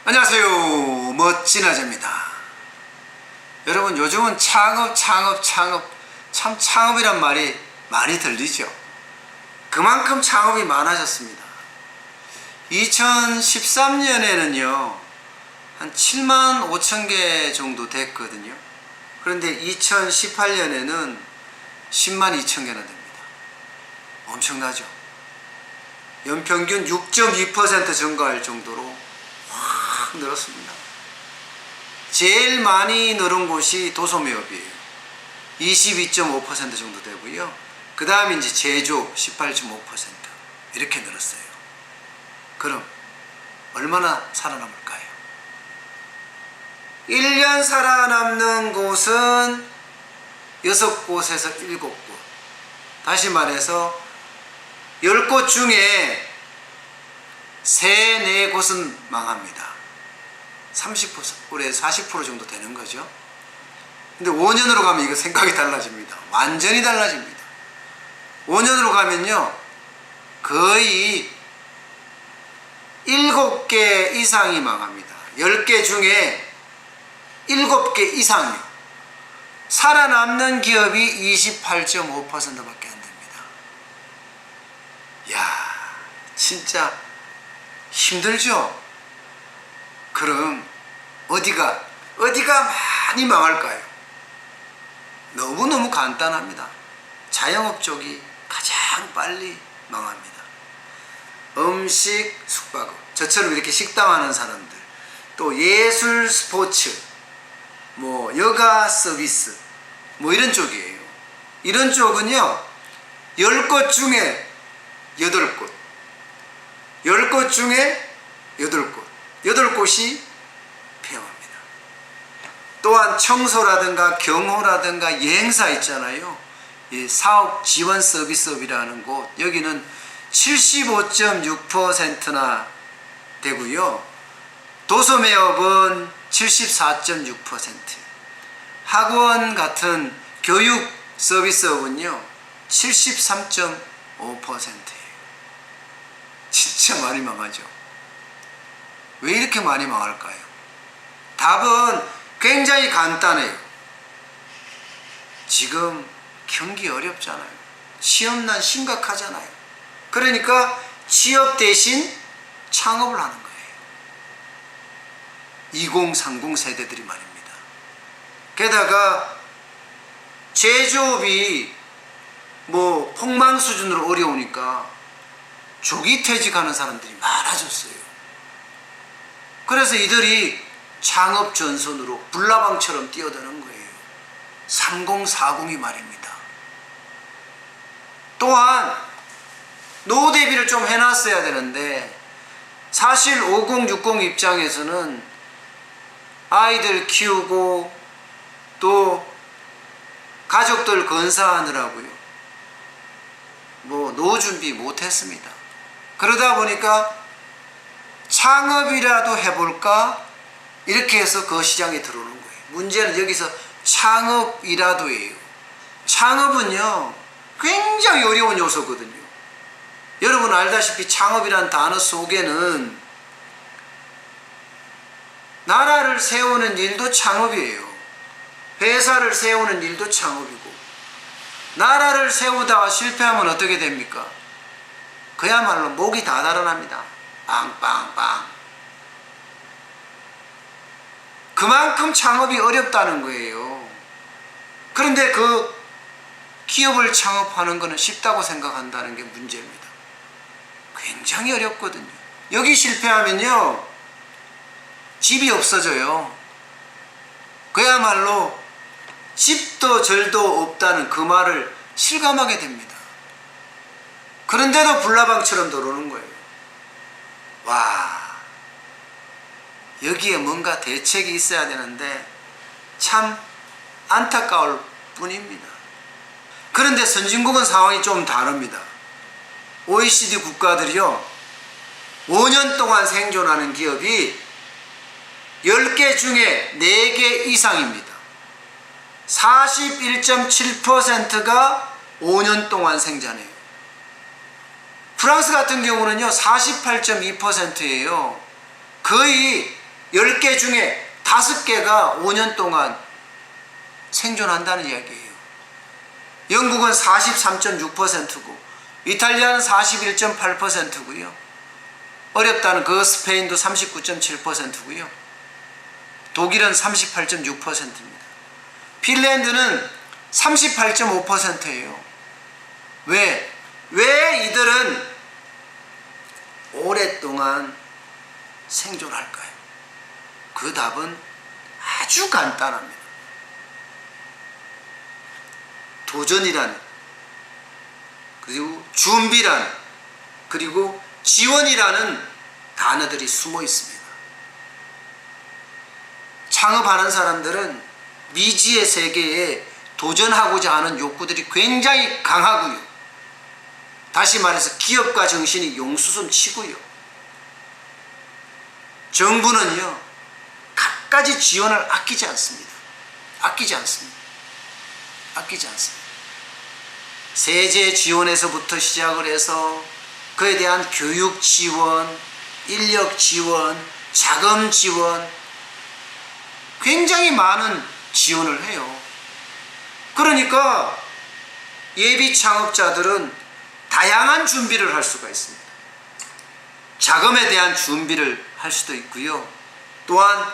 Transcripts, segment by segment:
안녕하세요. 멋진 아재입니다. 여러분, 요즘은 창업 참 창업이란 말이 많이 들리죠. 그만큼 창업이 많아졌습니다. 2013년에는요 한 7만 5천 개 정도 됐거든요. 그런데 2018년에는 10만 2천 개나 됩니다. 엄청나죠. 연평균 6.2% 증가할 정도로 확 늘었습니다. 제일 많이 늘은 곳이 도소매업이에요. 22.5% 정도 되고요. 그 다음에 이제 제조업 18.5% 이렇게 늘었어요. 그럼 얼마나 살아남을까요? 1년 살아남는 곳은 6곳에서 7곳. 다시 말해서 10곳 중에 3, 4곳은 망합니다. 30%에서 40% 정도 되는 거죠. 근데 5년으로 가면 이거 생각이 달라집니다. 완전히 달라집니다. 5년으로 가면요 거의 7개 이상이 망합니다. 10개 중에 7개 이상이요. 살아남는 기업이 28.5%밖에 안 됩니다. 이야, 진짜 힘들죠? 그럼 어디가 많이 망할까요? 너무너무 간단합니다. 자영업 쪽이 가장 빨리 망합니다. 음식, 숙박업, 저처럼 이렇게 식당 하는 사람들, 또 예술, 스포츠, 뭐 여가 서비스, 뭐 이런 쪽이에요. 이런 쪽은요 10곳 중에 8곳, 10곳 중에 8곳, 8곳이 폐업합니다. 또한 청소라든가 경호라든가 여행사 있잖아요. 이 사업 지원 서비스업이라는 곳, 여기는 75.6%나 되고요. 도소매업은 74.6%, 학원 같은 교육 서비스업은요 73.5%예요. 진짜 많이 망하죠. 왜 이렇게 많이 망할까요? 답은 굉장히 간단해요. 지금 경기 어렵잖아요. 취업난 심각하잖아요. 그러니까 취업 대신 창업을 하는 거예요. 2030 세대들이 말입니다. 게다가 제조업이 뭐 폭망 수준으로 어려우니까 조기 퇴직하는 사람들이 많아졌어요. 그래서 이들이 창업 전선으로 불나방처럼 뛰어드는 거예요. 3040이 말입니다. 또한 노후 대비를 좀 해놨어야 되는데, 사실 5060 입장에서는 아이들 키우고 또 가족들 건사하느라고요 뭐 노후 준비 못했습니다. 그러다 보니까 창업이라도 해볼까 이렇게 해서 그 시장에 들어오는 거예요. 문제는 여기서 창업이라도예요. 창업은요 굉장히 어려운 요소거든요. 여러분 알다시피 창업이란 단어 속에는 나라를 세우는 일도 창업이에요. 회사를 세우는 일도 창업이고, 나라를 세우다가 실패하면 어떻게 됩니까? 그야말로 목이 다 달아납니다. 빵빵빵. 그만큼 창업이 어렵다는 거예요. 그런데 그 기업을 창업하는 것은 쉽다고 생각한다는 게 문제입니다. 굉장히 어렵거든요. 여기 실패하면요 집이 없어져요. 그야말로 집도 절도 없다는 그 말을 실감하게 됩니다. 그런데도 불나방처럼 들어오는 거예요. 와, 여기에 뭔가 대책이 있어야 되는데 참 안타까울 뿐입니다. 그런데 선진국은 상황이 좀 다릅니다. OECD 국가들이요 5년 동안 생존하는 기업이 10개 중에 4개 이상입니다. 41.7%가 5년 동안 생존해요. 프랑스 같은 경우는요 48.2%예요. 거의 10개 중에 5개가 5년 동안 생존한다는 이야기예요. 영국은 43.6%고 이탈리아는 41.8%고요. 어렵다는 그 스페인도 39.7%고요. 독일은 38.6%입니다. 핀란드는 38.5%예요. 왜 이들은 오랫동안 생존할까요? 그 답은 아주 간단합니다. 도전이란, 그리고 준비란, 그리고 지원이라는 단어들이 숨어 있습니다. 창업하는 사람들은 미지의 세계에 도전하고자 하는 욕구들이 굉장히 강하고요. 다시 말해서 기업가 정신이 용수섬 치고요. 정부는요, 갖가지 지원을 아끼지 않습니다. 아끼지 않습니다. 세제 지원에서부터 시작을 해서 그에 대한 교육 지원, 인력 지원, 자금 지원, 굉장히 많은 지원을 해요. 그러니까 예비 창업자들은 다양한 준비를 할 수가 있습니다. 자금에 대한 준비를 할 수도 있고요. 또한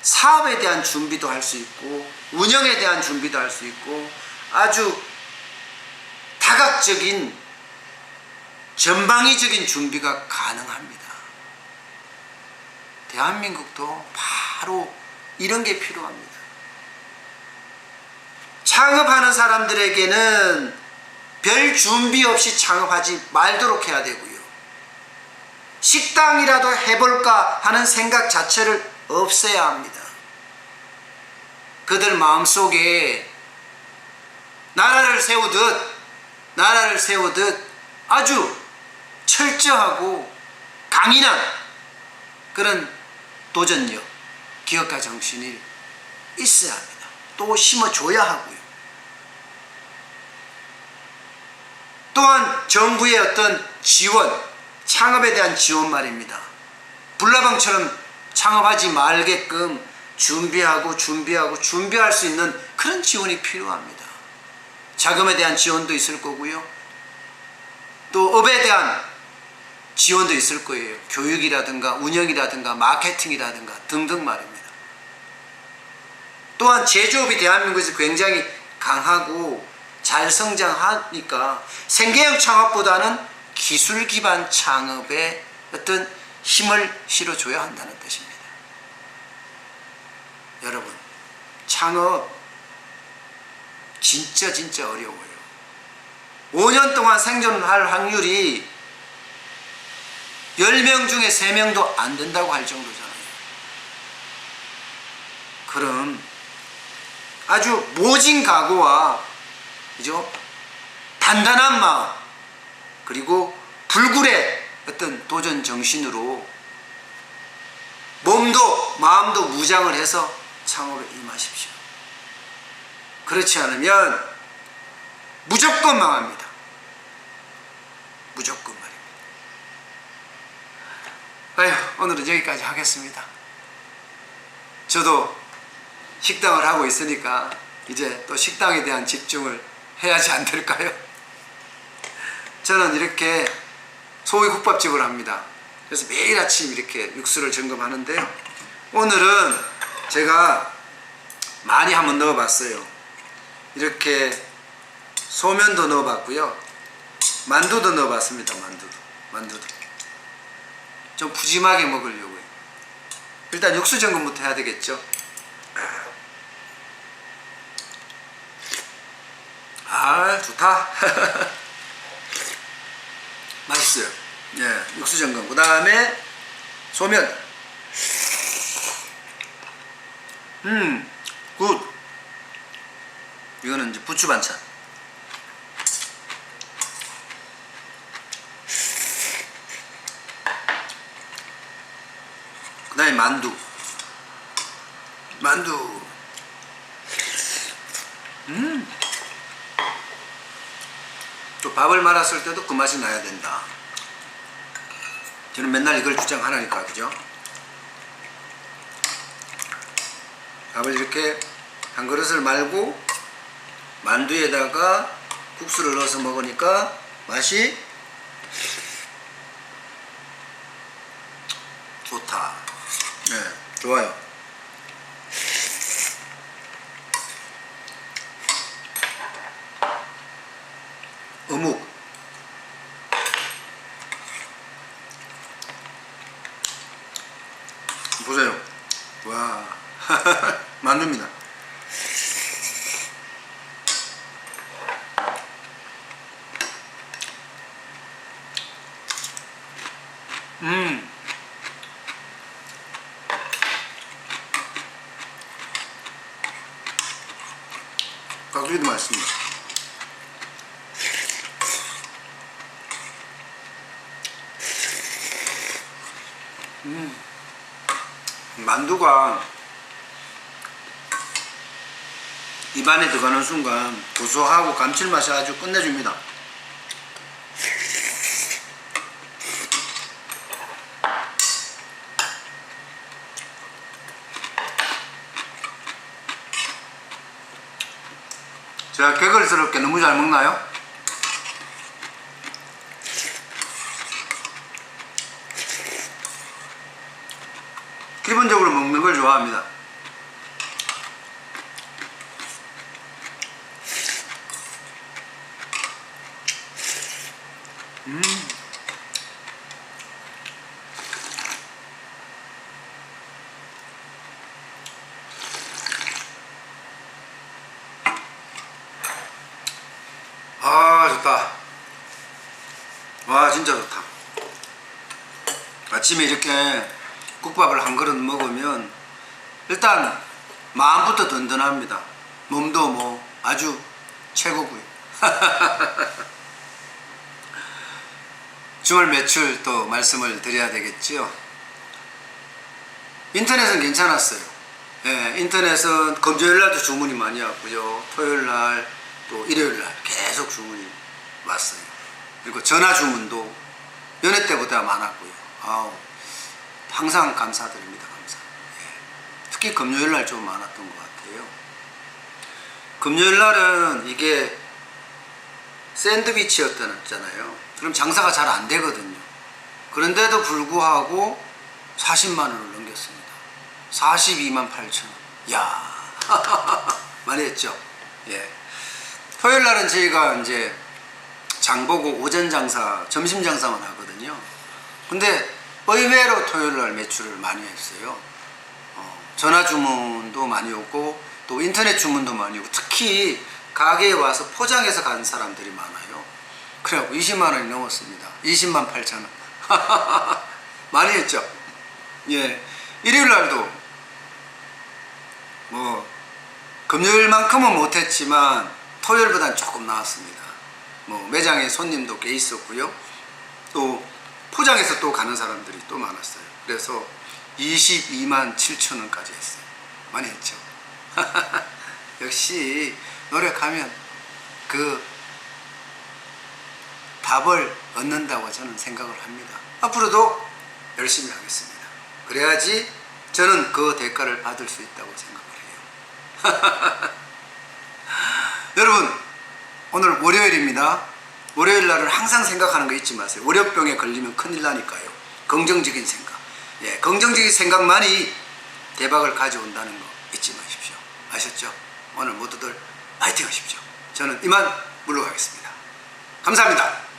사업에 대한 준비도 할 수 있고, 운영에 대한 준비도 할 수 있고, 아주 다각적인 전방위적인 준비가 가능합니다. 대한민국도 바로 이런 게 필요합니다. 창업하는 사람들에게는 별 준비 없이 창업하지 말도록 해야 되고요. 식당이라도 해볼까 하는 생각 자체를 없애야 합니다. 그들 마음속에 나라를 세우듯 아주 철저하고 강인한 그런 도전력, 기업가 정신이 있어야 합니다. 또 심어줘야 하고요. 또한 정부의 어떤 지원, 창업에 대한 지원 말입니다. 불나방처럼 창업하지 말게끔 준비할 수 있는 그런 지원이 필요합니다. 자금에 대한 지원도 있을 거고요. 또 업에 대한 지원도 있을 거예요. 교육이라든가 운영이라든가 마케팅이라든가 등등 말입니다. 또한 제조업이 대한민국에서 굉장히 강하고 잘 성장하니까 생계형 창업보다는 기술 기반 창업에 어떤 힘을 실어줘야 한다는 뜻입니다. 여러분, 창업 진짜 어려워요. 5년 동안 생존할 확률이 10명 중에 3명도 안 된다고 할 정도잖아요. 그럼 아주 모진 각오와, 그죠? 단단한 마음, 그리고 불굴의 어떤 도전 정신으로 몸도 마음도 무장을 해서 창업에 임하십시오. 그렇지 않으면 무조건 망합니다. 무조건 말입니다. 오늘은 여기까지 하겠습니다. 저도 식당을 하고 있으니까 이제 또 식당에 대한 집중을 해야지 안 될까요? 저는 이렇게 소위 국밥집을 합니다. 그래서 매일 아침 이렇게 육수를 점검하는데요. 오늘은 제가 많이 한번 넣어봤어요. 이렇게 소면도 넣어봤고요. 만두도 넣어봤습니다. 만두도 좀 푸짐하게 먹으려고요. 일단 육수 점검부터 해야 되겠죠. 좋다. 맛있어요. 예, 육수 점검. 그 다음에 소면. 굿. 이거는 이제 부추 반찬. 그 다음에 만두. 또 밥을 말았을 때도 그 맛이 나야 된다. 저는 맨날 이걸 주장하라니까, 그죠? 밥을 이렇게 한 그릇을 말고 만두에다가 국수를 넣어서 먹으니까 맛이 좋다. 네, 좋아요. 어묵. 보세요. 와. 만두입니다. 깍두기도 맛있습니다. 만두가 입안에 들어가는 순간 고소하고 감칠맛이 아주 끝내줍니다. 제가 개걸스럽게 너무 잘 먹나요? 기본적으로 먹는 걸 좋아합니다. 아, 좋다. 와, 진짜 좋다. 아침에 이렇게 국밥을 한 그릇 먹으면 일단 마음부터 든든합니다. 몸도 뭐 아주 최고고요. 주말 매출 또 말씀을 드려야 되겠지요. 인터넷은 괜찮았어요. 예, 인터넷은 금요일날도 주문이 많이 왔고요. 토요일날 또 일요일날 계속 주문이 왔어요. 그리고 전화 주문도 연애 때보다 많았고요. 아우, 항상 감사드립니다. 감사. 예. 특히 금요일날 좀 많았던 것 같아요. 금요일날은 이게 샌드위치였잖아요. 그럼 장사가 잘 안 되거든요. 그런데도 불구하고 40만원을 넘겼습니다. 42만 8천원. 야 많이 했죠. 예. 토요일 날은 저희가 이제 장보고 오전 장사, 점심 장사만 하거든요. 근데 의외로 토요일 날 매출을 많이 했어요. 전화 주문도 많이 오고 또 인터넷 주문도 많이 오고 특히 가게에 와서 포장해서 간 사람들이 많아요. 그래갖고 20만원이 넘었습니다. 20만 8천원. 많이 했죠. 예. 일요일 날도 뭐 금요일만큼은 못했지만 토요일보다는 조금 나왔습니다. 뭐 매장에 손님도 꽤 있었고요. 또 포장해서 또 가는 사람들이 또 많았어요. 그래서 22만 7천원까지 했어요. 많이 했죠. 역시 노력하면 그 답을 얻는다고 저는 생각을 합니다. 앞으로도 열심히 하겠습니다. 그래야지 저는 그 대가를 받을 수 있다고 생각을 해요. 여러분, 오늘 월요일입니다. 월요일 날은 항상 생각하는 거 잊지 마세요. 월요병에 걸리면 큰일 나니까요. 긍정적인 생각. 예, 긍정적인 생각만이 대박을 가져온다는 거 잊지 마십시오. 아셨죠? 오늘 모두들 파이팅 하십시오. 저는 이만 물러가겠습니다. 감사합니다.